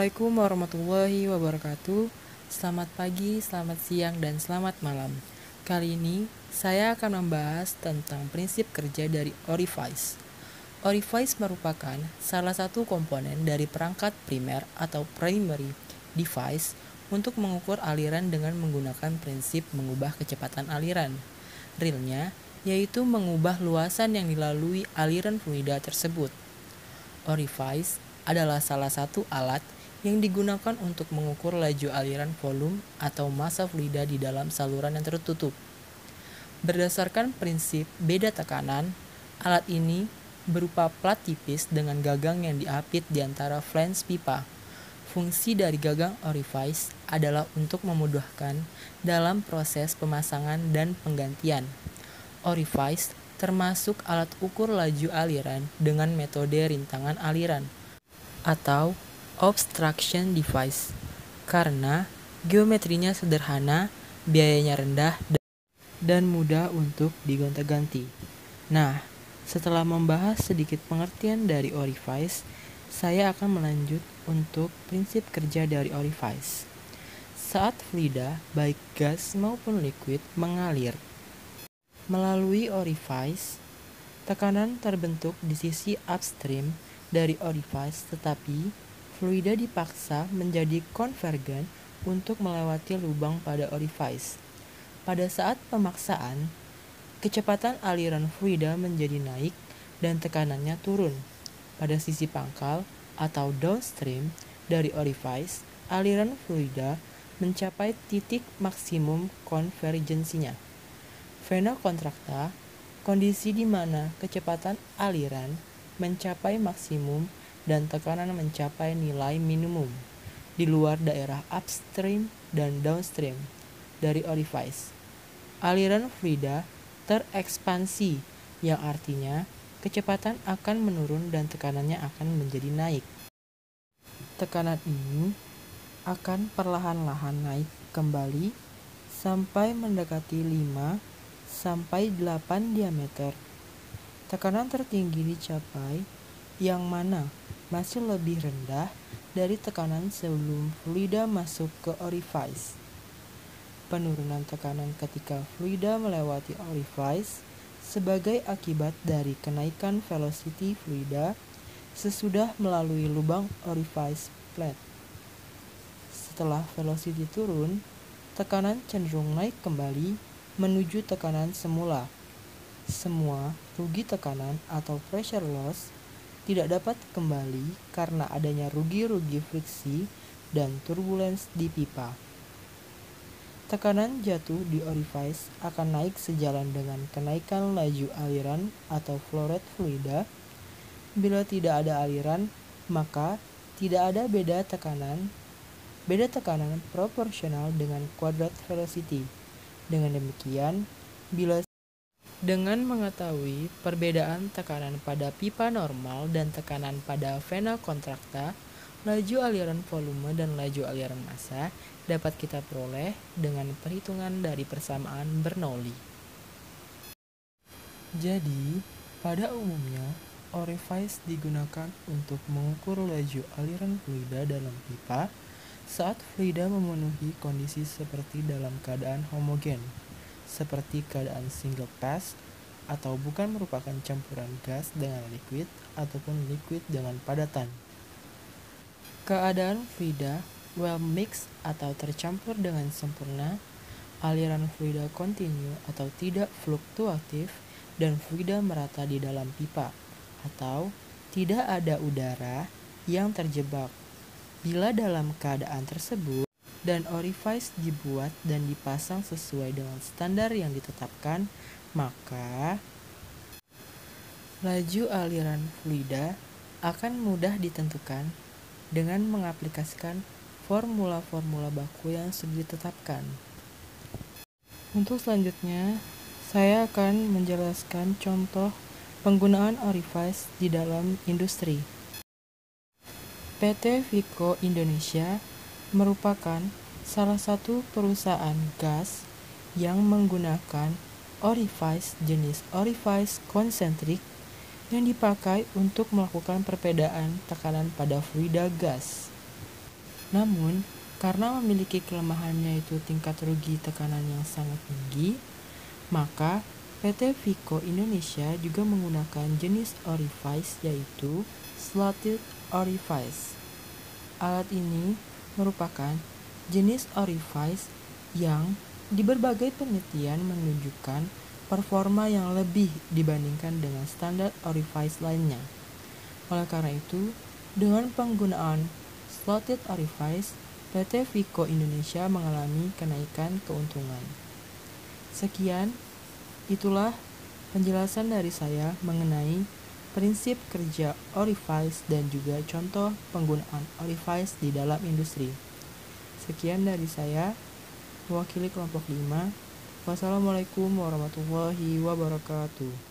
Assalamualaikum warahmatullahi wabarakatuh. Selamat pagi, selamat siang, dan selamat malam. Kali ini saya akan membahas tentang prinsip kerja dari orifice. Orifice merupakan salah satu komponen dari perangkat primer atau primary device untuk mengukur aliran dengan menggunakan prinsip mengubah kecepatan aliran. Realnya yaitu mengubah luasan yang dilalui aliran fluida tersebut. Orifice adalah salah satu alat yang digunakan untuk mengukur laju aliran volume atau massa fluida di dalam saluran yang tertutup. Berdasarkan prinsip beda tekanan, alat ini berupa plat tipis dengan gagang yang diapit di antara flange pipa. Fungsi dari gagang orifice adalah untuk memudahkan dalam proses pemasangan dan penggantian. Orifice termasuk alat ukur laju aliran dengan metode rintangan aliran atau obstruction device karena geometrinya sederhana, biayanya rendah, dan mudah untuk digonta-ganti. Nah, setelah membahas sedikit pengertian dari orifice, saya akan melanjut untuk prinsip kerja dari orifice. Saat fluida, baik gas maupun liquid, mengalir melalui orifice, tekanan terbentuk di sisi upstream dari orifice, tetapi fluida dipaksa menjadi konvergen untuk melewati lubang pada orifice. Pada saat pemaksaan, kecepatan aliran fluida menjadi naik dan tekanannya turun. Pada sisi pangkal atau downstream dari orifice, aliran fluida mencapai titik maksimum konvergensinya. Vena contracta, kondisi di mana kecepatan aliran mencapai maksimum dan tekanan mencapai nilai minimum di luar daerah upstream dan downstream dari orifice. Aliran fluida terekspansi, yang artinya kecepatan akan menurun dan tekanannya akan menjadi naik. Tekanan ini akan perlahan-lahan naik kembali sampai mendekati 5 sampai 8 diameter. Tekanan tertinggi dicapai yang mana masih lebih rendah dari tekanan sebelum fluida masuk ke orifice. Penurunan tekanan ketika fluida melewati orifice sebagai akibat dari kenaikan velocity fluida sesudah melalui lubang orifice plate. Setelah velocity turun, tekanan cenderung naik kembali menuju tekanan semula. Semua rugi tekanan atau pressure loss tidak dapat kembali karena adanya rugi-rugi friksi dan turbulence di pipa. Tekanan jatuh di orifice akan naik sejalan dengan kenaikan laju aliran atau flow rate fluida. Bila tidak ada aliran, maka tidak ada beda tekanan. Beda tekanan proporsional dengan kuadrat velocity. Dengan demikian, dengan mengetahui perbedaan tekanan pada pipa normal dan tekanan pada vena contracta, laju aliran volume dan laju aliran massa dapat kita peroleh dengan perhitungan dari persamaan Bernoulli. Jadi, pada umumnya, orifice digunakan untuk mengukur laju aliran fluida dalam pipa saat fluida memenuhi kondisi seperti dalam keadaan homogen, seperti keadaan single pass atau bukan merupakan campuran gas dengan liquid ataupun liquid dengan padatan. Keadaan fluida well mixed atau tercampur dengan sempurna, aliran fluida kontinu atau tidak fluktuatif, dan fluida merata di dalam pipa, atau tidak ada udara yang terjebak. Bila dalam keadaan tersebut dan orifice dibuat dan dipasang sesuai dengan standar yang ditetapkan, maka laju aliran fluida akan mudah ditentukan dengan mengaplikasikan formula-formula baku yang sudah ditetapkan. Untuk selanjutnya, saya akan menjelaskan contoh penggunaan orifice di dalam industri. PT Vico Indonesia merupakan salah satu perusahaan gas yang menggunakan orifice jenis orifice concentric yang dipakai untuk melakukan perbedaan tekanan pada fluida gas. Namun, karena memiliki kelemahannya yaitu tingkat rugi tekanan yang sangat tinggi, maka PT Vico Indonesia juga menggunakan jenis orifice yaitu slotted orifice. Alat ini merupakan jenis orifice yang di berbagai penelitian menunjukkan performa yang lebih dibandingkan dengan standar orifice lainnya. Oleh karena itu, dengan penggunaan slotted orifice, PT Vico Indonesia mengalami kenaikan keuntungan. Sekian, itulah penjelasan dari saya mengenai prinsip kerja orifice dan juga contoh penggunaan orifice di dalam industri. Sekian dari saya, mewakili kelompok 5. Wassalamualaikum warahmatullahi wabarakatuh.